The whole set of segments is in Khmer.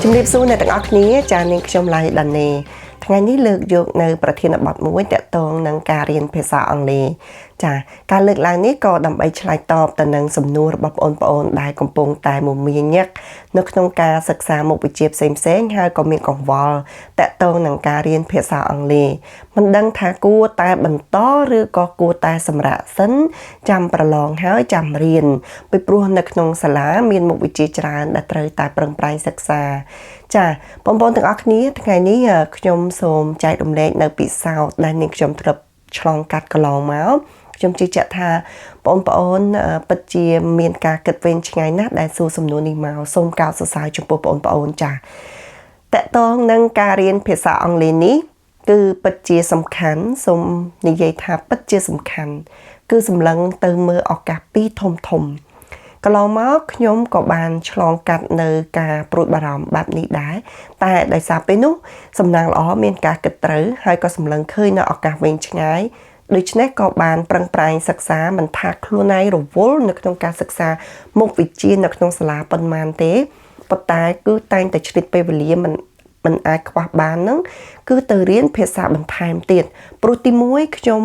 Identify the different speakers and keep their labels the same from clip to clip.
Speaker 1: ជំរាបសួរអ្នកទាំងអស់គ្នាចា៎នាងខ្ញុំឡៃដានីថ្ងៃនេះលើកយកនៅប្រធានបទមួយទាក់ទងនឹងការរៀនភាសាអង់គ្លេសចា៎ការលើកឡើងនេះក៏ដើម្បីឆ្លើយតបទៅនឹងសំណួររបស់បងប្អូនដែលកំពុងតែមមាញឹកនៅក្នុងការសិក្សាមុខវិជ្ជាផ្សេងៗហើយក៏មានកង្វល់ទាក់ទងនឹងការរៀនភាសាអង់គ្លេសមិនដឹងថាគួរតែបន្តឬក៏គួរតែសម្រាកសិនចាំប្រឡងហើយចាំរៀនពីព្រោះនៅក្នុងសាលាមានមុខវិជ្ជាច្រើនដែលត្រូវតែប្រឹងប្រែងសិក្សាចាបងប្អូនទាំងអស់គ្នាថ្ងៃនេះខ្ញុំសូមចែករំលែកនៅពិសោធន៍ដែលនាងខ្ញុំធ្លាប់ឆ្លងកាត់កន្លងមកខ្ញុំជឿជាក់ថាបងប្អូនពិតជាមានការគិតវែងឆ្ងាយណាស់ដែលសួរសំណួរនេះមកសូមកោតសរសើរចំពោះបងប្អូនចាតកតងនឹងការរៀនភាសាអង់គ្លេសនេះគឺពិតជាសំខាន់សូមនិយាយថាពិតជាសំខាន់គឺសម្លឹងទៅមើលឱកាសពីរធំកន្លងមកខ្ញុំក៏បានឆ្លងកាត់នៅការព្រួយបារម្ភបែបនេះដែរតែដោយសារពេលនោះសំណាងល្អមានការគិតត្រូវហើយក៏សម្លឹងឃើញនៅឱកាសវែងឆ្ងាយដូច្នេះក៏បានប្រឹងប្រែងសិក្សាមិនថាខ្លួនឯងរវល់នៅក្នុងការសិក្សាមុខវិជ្ជានៅក្នុងសាលាប៉ុន្មានទេប៉ុន្តែគឺតែងតែឆ្លៀតពេលវេលាមិនអាចខ្វះបានហ្នឹងគឺទៅរៀនភាសាបន្ថែមទៀតព្រោះទី1ខ្ញុំ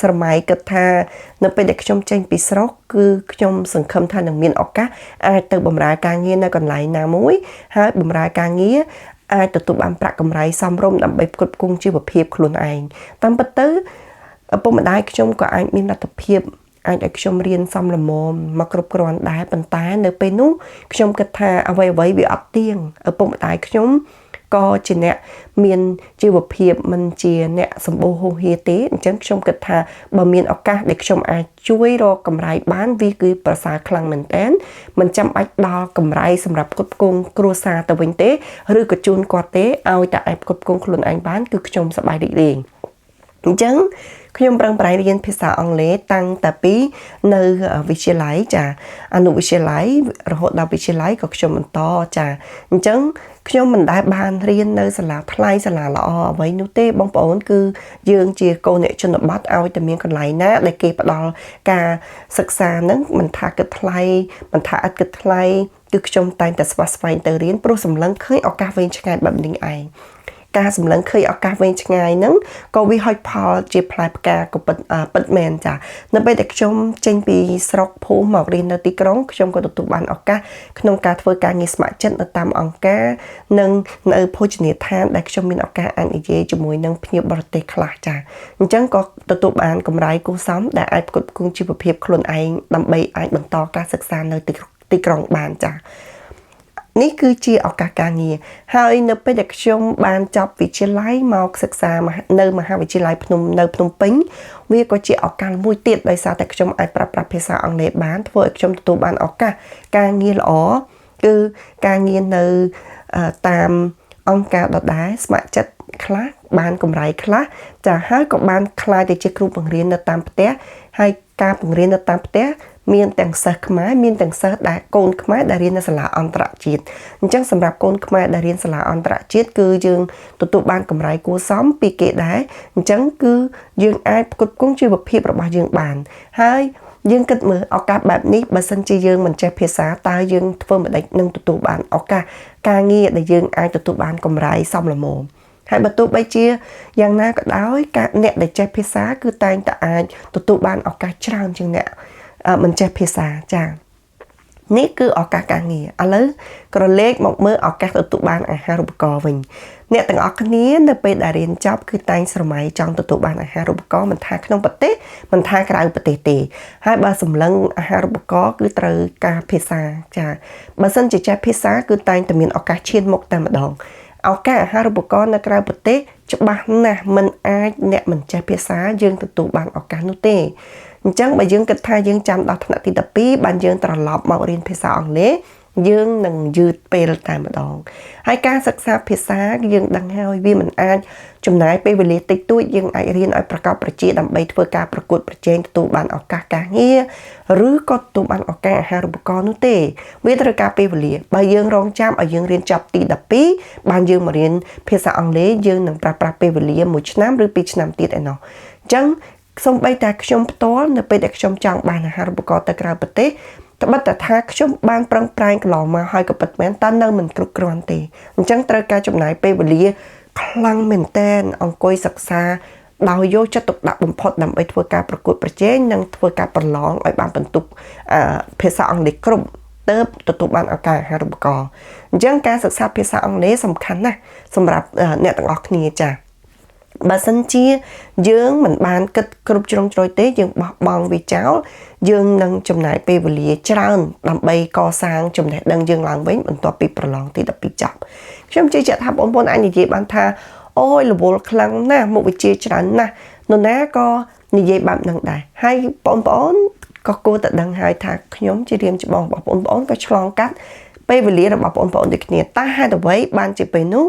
Speaker 1: ស្រមៃគិតថានៅពេលដែលខ្ញុំចេញពីស្រុកគឺខ្ញុំសង្ឃឹមថានឹងមានឱកាសអាចទៅបម្រើការងារនៅកន្លែងណាមួយហើយបម្រើការងារអាចទទួលបានប្រាក់កម្រៃសមរម្យដើម្បីផ្គត់ផ្គង់ជីវភាពខ្លួនឯងតាមពិតទៅឪពុកម្ដាយខ្ញុំក៏អាចមានលទ្ធភាពអាចឲ្យខ្ញុំរៀនសមល្មមមកគ្រប់គ្រាន់ដែរប៉ុន្តែនៅពេលនោះខ្ញុំគិតថាអ្វីវាអត់ទៀងឪពុកម្ដាយខ្ញុំក៏ជាអ្នកមានជីវភាពមិនជាអ្នកសម្បូរហូរហៀទេអញ្ចឹងខ្ញុំគិតថាបើមានឱកាសដែលខ្ញុំអាចជួយរកកម្រៃបានវាគឺប្រសើរខ្លាំងមែនតើមិនចាំបាច់ដល់កម្រៃសម្រាប់ផ្គត់ផ្គង់គ្រួសារទៅវិញទេឬក៏ជូនគាត់ទេឲ្យតែអាចផ្គត់ផ្គង់ខ្លួនឯងបានគឺខ្ញុំសប្បាយរីករាយអញ្ចឹងខ្ញុំប្រឹងប្រែងរៀនភាសាអង់គ្លេសតាំងតែពីនៅវិទ្យាល័យចាអនុវិទ្យាល័យរហូតដល់វិទ្យាល័យក៏ខ្ញុំបន្តចាអញ្ចឹងខ្ញុំមិនដែលបានរៀននៅសាលាថ្លៃសាលាល្អអ្វីនោះទេបងប្អូនគឺយើងជាកូនអ្នកជនបទឲ្យតែមានកន្លែងណាដែលគេផ្ដល់ការសិក្សាហ្នឹងមិនថាគិតថ្លៃមិនថាឥតគិតថ្លៃគឺខ្ញុំតែងតែស្វះស្វែងទៅរៀនព្រោះសម្លឹងឃើញឱកាសវែងឆ្ងាយបែបនេះឯងការសម្លឹងឃើញឱកាសវែងឆ្ងាយហ្នឹងក៏វាហុចផលជាផ្លែផ្កាក៏ពិតមែនចានៅពេលដែលខ្ញុំចេញពីស្រុកភូមិមករៀននៅទីក្រុងខ្ញុំក៏ទទួលបានឱកាសក្នុងការធ្វើការងារស្ម័គ្រចិត្តនៅតាមអង្គការនិងនៅភោជនីយដ្ឋានដែលខ្ញុំមានឱកាសអាចនិយាយជាមួយនឹងភ្ញៀវបរទេសខ្លះចាអញ្ចឹងក៏ទទួលបានកម្រៃគួរសមដែលអាចផ្គត់ផ្គង់ជីវភាពខ្លួនឯងដើម្បីអាចបន្តការសិក្សានៅទីក្រុងបានចានេះគឺជាឱកាសការងារហើយនៅពេលដែលខ្ញុំបានចប់វិទ្យាល័យមកសិក្សានៅមហាវិទ្យាល័យភ្នំពេញវាក៏ជាឱកាសមួយទៀតដោយសារតែខ្ញុំអាចប្រើប្រាស់ភាសាអង់គ្លេសបានធ្វើឲ្យខ្ញុំទទួលបានឱកាសការងារល្អគឺការងារនៅតាមអង្គការដដែលស្ម័គ្រចិត្តខ្លះបានកម្រៃខ្លះចាហើយក៏បានខ្លាយទៅជាគ្រូបង្រៀននៅតាមផ្ទះហើយការបង្រៀននៅតាមផ្ទះមានទាំងសិស្សខ្មែរមានទាំងសិស្សដែលកូនខ្មែរដែលរៀននៅសាលាអន្តរជាតិអញ្ចឹងសម្រាប់កូនខ្មែរដែលរៀនសាលាអន្តរជាតិគឺយើងទទួលបានកម្រៃគួរសមពីគេដែរអញ្ចឹងគឺយើងអាចផ្គត់ផ្គង់ជីវភាពរបស់យើងបានហើយយើងគិតមើលឱកាសបែបនេះបើសិនជាយើងមិនចេះភាសាតើយើងធ្វើមិនដេចនឹងទទួលបានឱកាសការងារដែលយើងអាចទទួលបានកម្រៃសមល្មមហើយបើទោះបីជាយ៉ាងណាក៏ដោយអ្នកដែលចេះភាសាគឺតែងតែអាចទទួលបានឱកាសច្រើនជាងអ្នកមិនចេះភាសាចានេះគឺឱកាសការងារឥឡូវក្រឡេកមកមើលឱកាសទទួលបានអាហារូបករណ៍វិញអ្នកទាំងអស់គ្នានៅពេលដែលរៀនចប់គឺតែងស្រមៃចង់ទទួលបានអាហារូបករណ៍មិនថាក្នុងប្រទេសមិនថាក្រៅប្រទេសទេហើយបើសម្លឹងអាហារូបករណ៍គឺត្រូវការភាសាចាបើសិនជាចេះភាសាគឺតែងតែមានឱកាសឈានមុខតែម្ដងឱកាសអាហារូបករណ៍នៅក្រៅប្រទេសច្បាស់ណាស់មិនអាចអ្នកមិនចេះភាសាយើងទទួលបានឱកាសនោះទេអញ្ចឹងបើយើងគិតថាយើងចាំដល់ថ្នាក់ទី12បានយើងត្រឡប់មករៀនភាសាអង់គ្លេសយើងនឹងយឺតពេលតែម្ដងហើយការសិក្សាភាសាយើងដឹងហើយវាមិនអាចចំណាយពេលវេលាតិចតួចយើងអាចរៀនឲ្យប្រកបប្រជាដើម្បីធ្វើការប្រកួតប្រជែងទទួលបានឱកាសការងារឬក៏ទទួលបានឱកាសអាហារូបករណ៍នោះទេវាត្រូវការពេលវេលាបើយើងរងចាំឲ្យយើងរៀនចប់ទី12បានយើងមករៀនភាសាអង់គ្លេសយើងនឹងប្រើប្រាស់ពេលវេលា1ឆ្នាំឬ2ឆ្នាំទៀតឯណោះអញ្ចឹងសូម្បីតែខ្ញុំផ្ទាល់នៅពេលដែលខ្ញុំចង់បានអាហារូបករណ៍ទៅក្រៅប្រទេស ត្បិតតែថាខ្ញុំបានប្រឹងប្រែងកន្លងមកហើយក៏ពិតមែនតែនៅមិនគ្រប់គ្រាន់ទេអញ្ចឹងត្រូវការចំណាយពេលវេលាខ្លាំងមែនទែនអង្គុយសិក្សាដោយយកចិត្តទុកដាក់បំផុតដើម្បីធ្វើការប្រកួតប្រជែងនិងធ្វើការប្រឡងឲ្យបានបន្ទុកភាសាអង់គ្លេសគ្រប់ទើបទទួលបានឱកាសអាហារូបករណ៍អញ្ចឹងការសិក្សាភាសាអង់គ្លេសសំខាន់ណាស់សម្រាប់អ្នកទាំងអស់គ្នាចា៎បើសិនជាយើងមិនបានគិតគ្រប់ជ្រុងជ្រោយទេយើងបោះបង់វាចោលយើងនឹងចំណាយពេលវេលាច្រើនដើម្បីកសាងចំណេះដឹងយើងឡើងវិញបន្ទាប់ពីប្រឡងទី12ចប់ខ្ញុំជឿជាក់ថាបងប្អូនអាចនិយាយបានថាអូយរវល់ខ្លាំងណាស់មុខវិជ្ជាច្រើនណាស់នរណាក៏និយាយបែបហ្នឹងដែរហើយបងប្អូនក៏គួរតែដឹងហើយថាខ្ញុំជារៀមច្បងរបស់បងប្អូនក៏ឆ្លងកាត់ពេលវេលារបស់បងប្អូនដូចគ្នាតែហេតុអ្វីបានជាពេលនោះ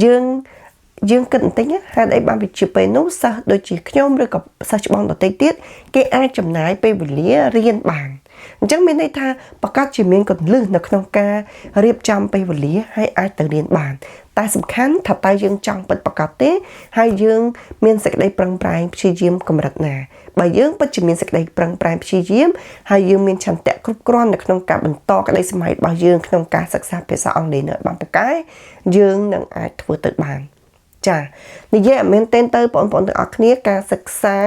Speaker 1: យើងគិតបន្តិចហេតុអីបានវាជាពេលនោះសិស្សដូចជាខ្ញុំឬក៏សិស្សច្បងដទៃទៀតគេអាចចំណាយពេលវេលារៀនបានអញ្ចឹងមានន័យថាប្រកាសជាមានកន្លឹះនៅក្នុងការរៀបចំពេលវេលាហើយអាចទៅរៀនបានតែសំខាន់ថាតើយើងចង់ពិតប្រាកដទេហើយយើងមានសេចក្តីប្រឹងប្រែងព្យាយាមកម្រិតណាបើយើងពិតជាមានសេចក្តីប្រឹងប្រែងព្យាយាមហើយយើងមានឆន្ទៈគ្រប់គ្រាន់នៅក្នុងការបន្តក្តីសម័យរបស់យើងក្នុងការសិក្សាភាសាអង់គ្លេសនៅបានពូកែយើងនឹងអាចធ្វើទៅបានចានិយាយឲ្យមែនទែនទៅបងប្អូនទាំងអស់គ្នាការសិក្សា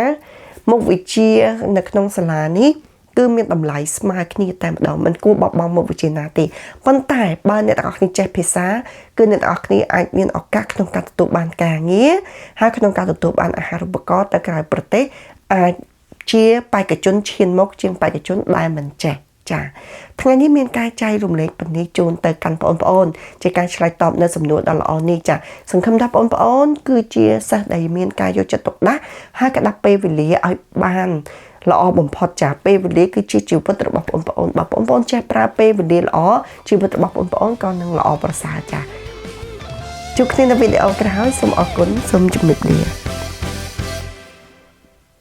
Speaker 1: មុខវិជ្ជានៅក្នុងសាលានេះគឺមានតម្លៃស្មើគ្នាតែម្ដងមិនគួរបោះបង់មុខវិជ្ជាណាទេប៉ុន្តែបើអ្នកទាំងអស់គ្នាចេះភាសាគឺអ្នកទាំងអស់គ្នាអាចមានឱកាសក្នុងការទទួលបានការងារហើយក្នុងការទទួលបានអាហារូបករណ៍ទៅក្រៅប្រទេសអាចជាបេក្ខជនឈានមុខជាងបេក្ខជនដែលមិនចេះចាថ្ងៃនេះមានការចែករំលែកពនីជូនទៅកាន់បងប្អូនជាការឆ្លើយតបនៅសំណួរដ៏ល្អនេះចាសង្ឃឹមថាបងប្អូនគឺជាសិស្សដែលមានការយកចិត្តទុកដាក់ហើយក៏ដាក់ពេលវេលាឲ្យបានល្អបំផុតចាពេលវេលាគឺជាជីវិតរបស់បងប្អូនបើបងប្អូនចេះប្រើពេលវេលាល្អជីវិតរបស់បងប្អូនក៏នឹងល្អប្រសើរចាជួបគ្នានៅវីដេអូក្រោយសូមអរគុណសូមជម្រាបលា